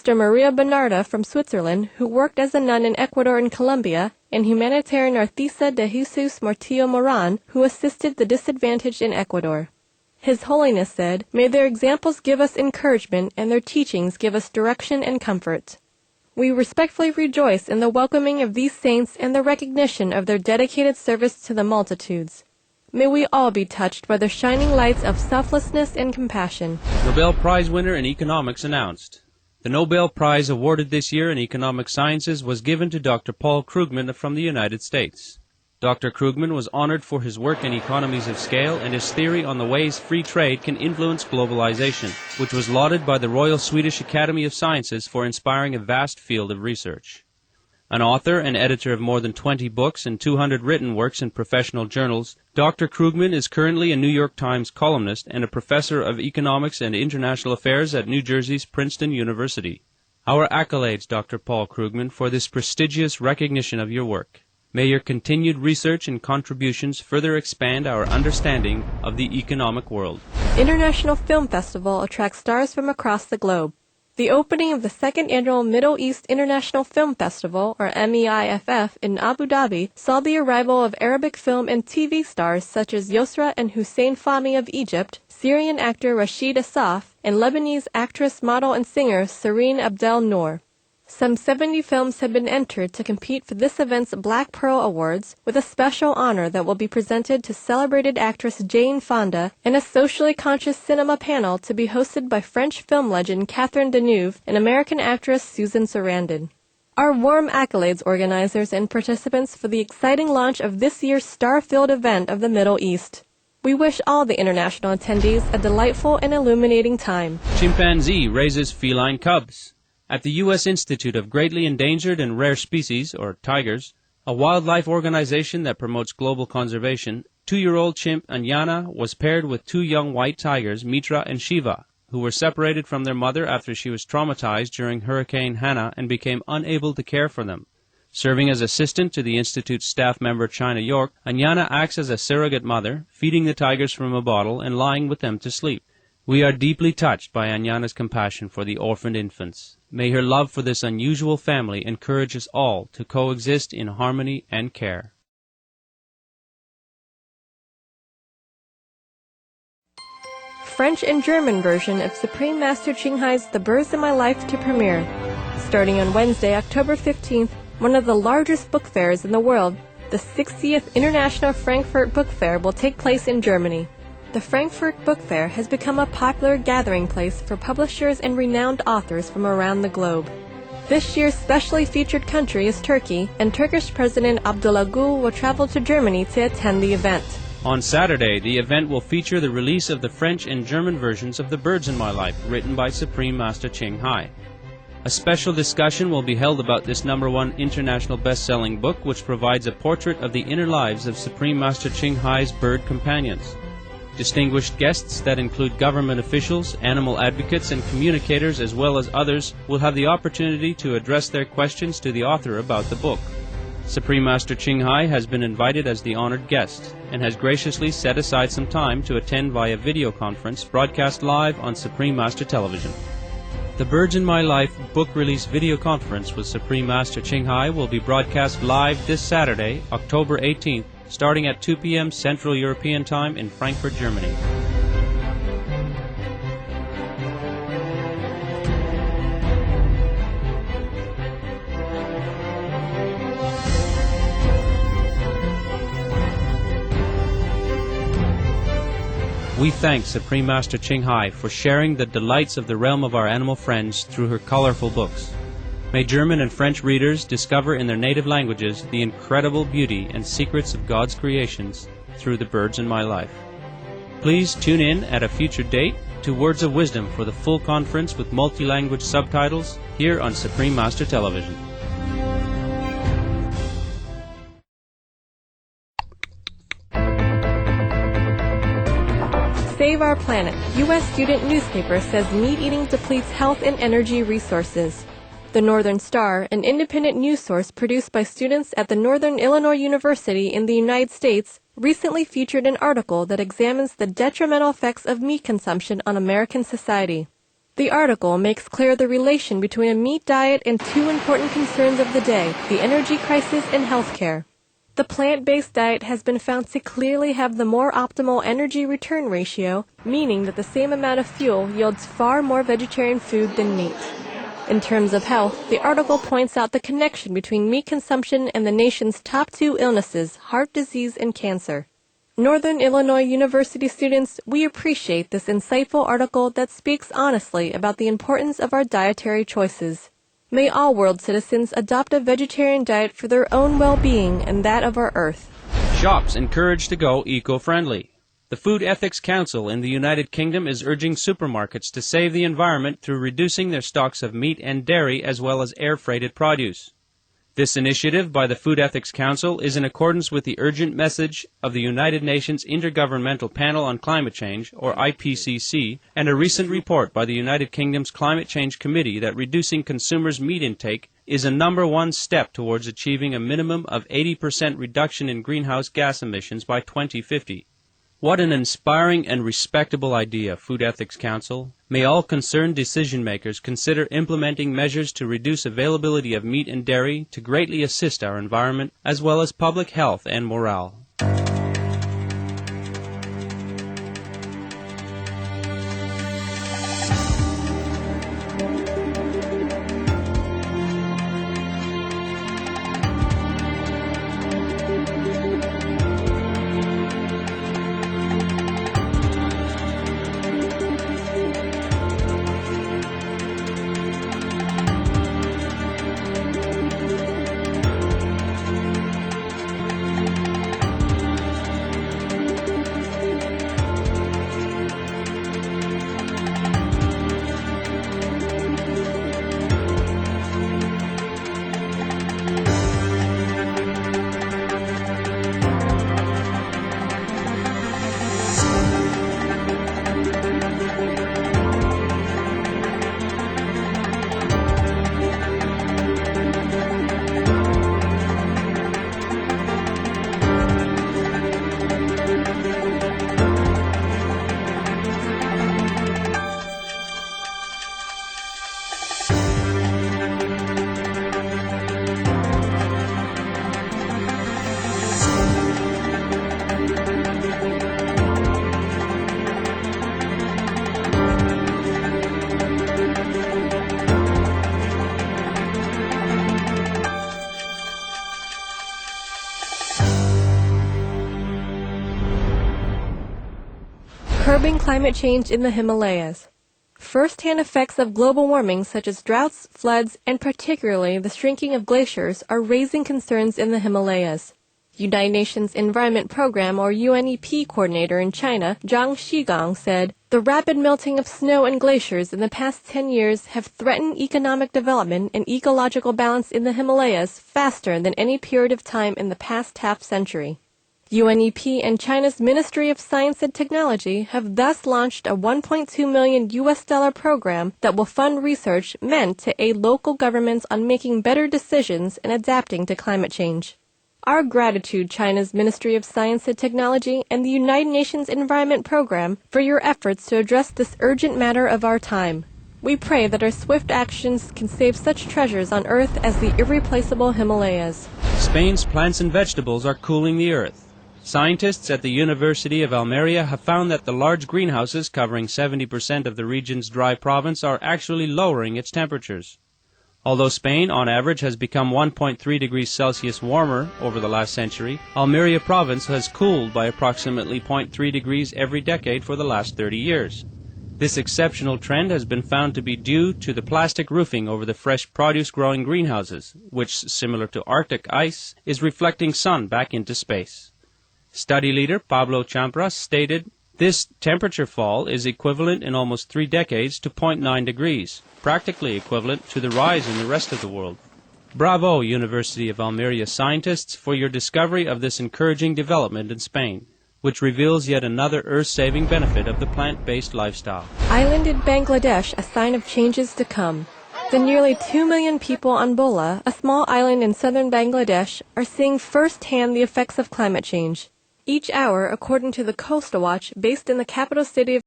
Sister Maria Bernarda from Switzerland, who worked as a nun in Ecuador and Colombia, and humanitarian Artisa de Jesus Martillo Moran, who assisted the disadvantaged in Ecuador. His Holiness said, "May their examples give us encouragement and their teachings give us direction and comfort. We respectfully rejoice in the welcoming of these saints and the recognition of their dedicated service to the multitudes. May we all be touched by their shining lights of selflessness and compassion." Nobel Prize winner in economics announced. The Nobel Prize awarded this year in economic sciences was given to Dr. Paul Krugman from the United States. Dr. Krugman was honored for his work in economies of scale and his theory on the ways free trade can influence globalization, which was lauded by the Royal Swedish Academy of Sciences for inspiring a vast field of research. An author and editor of more than 20 books and 200 written works in professional journals, Dr. Krugman is currently a New York Times columnist and a professor of economics and international affairs at New Jersey's Princeton University. Our accolades, Dr. Paul Krugman, for this prestigious recognition of your work. May your continued research and contributions further expand our understanding of the economic world. International Film Festival attracts stars from across the globe. The opening of the second annual Middle East International Film Festival, or MEIFF, in Abu Dhabi saw the arrival of Arabic film and TV stars such as Yosra and Hussein Fahmy of Egypt, Syrian actor Rashid Assaf, and Lebanese actress, model, and singer Serene Abdel Noor. Some 70 films have been entered to compete for this event's Black Pearl Awards, with a special honor that will be presented to celebrated actress Jane Fonda and a socially conscious cinema panel to be hosted by French film legend Catherine Deneuve and American actress Susan Sarandon. Our warm accolades, organizers and participants, for the exciting launch of this year's star-filled event of the Middle East. We wish all the international attendees a delightful and illuminating time. Chimpanzee raises feline cubs. At the U.S. Institute of Greatly Endangered and Rare Species, or tigers, a wildlife organization that promotes global conservation, 2-year-old chimp Anyana was paired with 2 young white tigers, Mitra and Shiva, who were separated from their mother after she was traumatized during Hurricane Hannah and became unable to care for them. Serving as assistant to the Institute's staff member China York, Anyana acts as a surrogate mother, feeding the tigers from a bottle and lying with them to sleep. We are deeply touched by Anyana's compassion for the orphaned infants. May her love for this unusual family encourage us all to coexist in harmony and care. French and German version of Supreme Master Ching Hai's The Birds in My Life to premiere. Starting on Wednesday, October 15th, one of the largest book fairs in the world, the 60th International Frankfurt Book Fair will take place in Germany. The Frankfurt Book Fair has become a popular gathering place for publishers and renowned authors from around the globe. This year's specially featured country is Turkey, and Turkish President Abdullah Gül will travel to Germany to attend the event. On Saturday, the event will feature the release of the French and German versions of The Birds in My Life, written by Supreme Master Ching Hai. A special discussion will be held about this #1 international best-selling book, which provides a portrait of the inner lives of Supreme Master Ching Hai's bird companions. Distinguished guests that include government officials, animal advocates, and communicators, as well as others, will have the opportunity to address their questions to the author about the book. Supreme Master Ching Hai has been invited as the honored guest and has graciously set aside some time to attend via video conference broadcast live on Supreme Master Television. The Birds in My Life book release video conference with Supreme Master Ching Hai will be broadcast live this Saturday, October 18th, starting at 2 p.m. Central European Time in Frankfurt, Germany. We thank Supreme Master Ching Hai for sharing the delights of the realm of our animal friends through her colorful books. May German and French readers discover in their native languages the incredible beauty and secrets of God's creations through the birds in my life. Please tune in at a future date to Words of Wisdom for the full conference with multi-language subtitles here on Supreme Master Television. Save Our Planet. U.S. student newspaper says meat eating depletes health and energy resources. The Northern Star, an independent news source produced by students at the Northern Illinois University in the United States, recently featured an article that examines the detrimental effects of meat consumption on American society. The The article makes clear the relation between a meat diet and two important concerns of the day, the energy crisis and healthcare. The plant-based diet has been found to clearly have the more optimal energy return ratio, meaning that the same amount of fuel yields far more vegetarian food than meat. In terms of health, the article points out the connection between meat consumption and the nation's top two illnesses, heart disease and cancer. Northern Illinois University students, we appreciate this insightful article that speaks honestly about the importance of our dietary choices. May all world citizens adopt a vegetarian diet for their own well-being and that of our earth. Shops encouraged to go eco-friendly. The Food Ethics Council in the United Kingdom is urging supermarkets to save the environment through reducing their stocks of meat and dairy as well as air-freighted produce. This initiative by the Food Ethics Council is in accordance with the urgent message of the United Nations Intergovernmental Panel on Climate Change, or IPCC, and a recent report by the United Kingdom's Climate Change Committee that reducing consumers' meat intake is a #1 step towards achieving a minimum of 80% reduction in greenhouse gas emissions by 2050. What an inspiring and respectable idea, Food Ethics Council. May all concerned decision-makers consider implementing measures to reduce availability of meat and dairy to greatly assist our environment, as well as public health and morale. Curbing climate change in the Himalayas. First-hand effects of global warming such as droughts, floods, and particularly the shrinking of glaciers are raising concerns in the Himalayas. United Nations Environment Program or UNEP coordinator in China, Zhang Xigang, said, "The rapid melting of snow and glaciers in the past 10 years have threatened economic development and ecological balance in the Himalayas faster than any period of time in the past half-century." UNEP and China's Ministry of Science and Technology have thus launched a $1.2 million program that will fund research meant to aid local governments on making better decisions and adapting to climate change. Our gratitude, China's Ministry of Science and Technology and the United Nations Environment Program, for your efforts to address this urgent matter of our time. We pray that our swift actions can save such treasures on Earth as the irreplaceable Himalayas. Spain's plants and vegetables are cooling the Earth. Scientists at the University of Almeria have found that the large greenhouses covering 70% of the region's dry province are actually lowering its temperatures. Although Spain, on average, has become 1.3 degrees Celsius warmer over the last century, Almeria province has cooled by approximately 0.3 degrees every decade for the last 30 years. This exceptional trend has been found to be due to the plastic roofing over the fresh produce-growing greenhouses, which, similar to Arctic ice, is reflecting sun back into space. Study leader Pablo Champras stated, "This temperature fall is equivalent in almost 3 decades to 0.9 degrees, practically equivalent to the rise in the rest of the world." Bravo, University of Almeria scientists, for your discovery of this encouraging development in Spain, which reveals yet another earth-saving benefit of the plant-based lifestyle. Island in Bangladesh, a sign of changes to come. The nearly 2 million people on Bola, a small island in southern Bangladesh, are seeing firsthand the effects of climate change. Each hour, according to the Coastal Watch, based in the capital city of